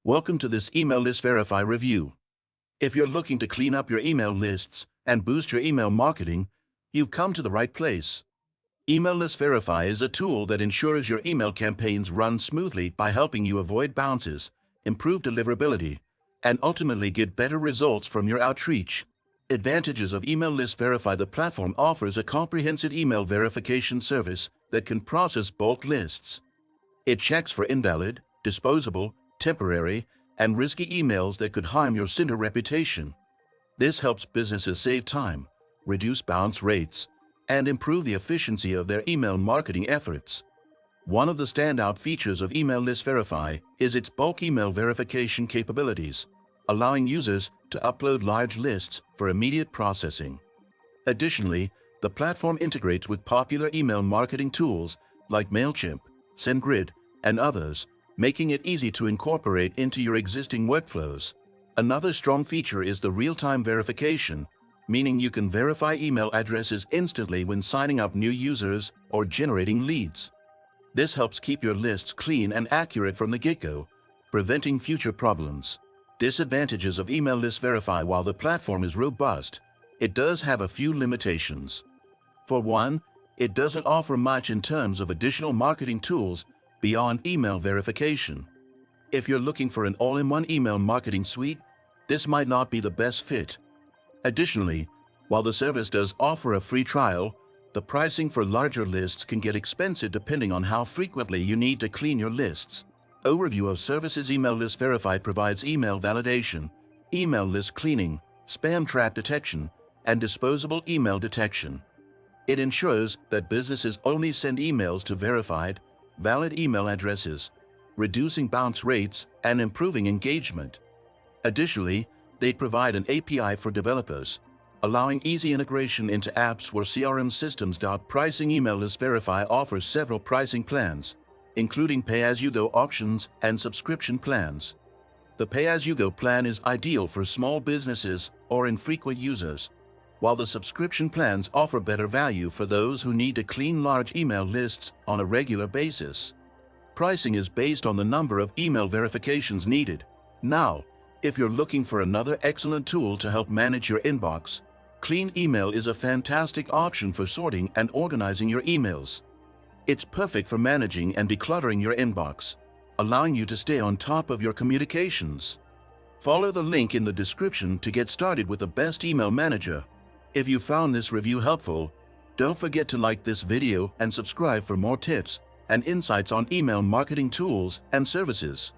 Welcome to this Email List Verify review. If you're looking to clean up your email lists and boost your email marketing, you've come to the right place. Email List Verify is a tool that ensures your email campaigns run smoothly by helping you avoid bounces, improve deliverability, and ultimately get better results from your outreach. Advantages of Email List Verify: the platform offers a comprehensive email verification service that can process bulk lists. It checks for invalid, disposable, temporary, and risky emails that could harm your sender reputation. This helps businesses save time, reduce bounce rates, and improve the efficiency of their email marketing efforts. One of the standout features of Email List Verify is its bulk email verification capabilities, allowing users to upload large lists for immediate processing. Additionally, the platform integrates with popular email marketing tools like MailChimp, SendGrid, and others, making it easy to incorporate into your existing workflows. Another strong feature is the real-time verification, meaning you can verify email addresses instantly when signing up new users or generating leads. This helps keep your lists clean and accurate from the get-go, preventing future problems. Disadvantages of Email List Verify: while the platform is robust, it does have a few limitations. For one, it doesn't offer much in terms of additional marketing tools beyond email verification. If you're looking for an all-in-one email marketing suite, this might not be the best fit. Additionally, while the service does offer a free trial, the pricing for larger lists can get expensive depending on how frequently you need to clean your lists. Overview of services: Email List Verify provides email validation, email list cleaning, spam trap detection, and disposable email detection. It ensures that businesses only send emails to verified, valid email addresses, reducing bounce rates and improving engagement. Additionally, they provide an API for developers, allowing easy integration into apps or CRM systems. Pricing: Email List Verify offers several pricing plans, including pay-as-you-go options and subscription plans. The pay-as-you-go plan is ideal for small businesses or infrequent users, while the subscription plans offer better value for those who need to clean large email lists on a regular basis. Pricing is based on the number of email verifications needed. Now, if you're looking for another excellent tool to help manage your inbox, Clean Email is a fantastic option for sorting and organizing your emails. It's perfect for managing and decluttering your inbox, allowing you to stay on top of your communications. Follow the link in the description to get started with the best email manager. If you found this review helpful, don't forget to like this video and subscribe for more tips and insights on email marketing tools and services.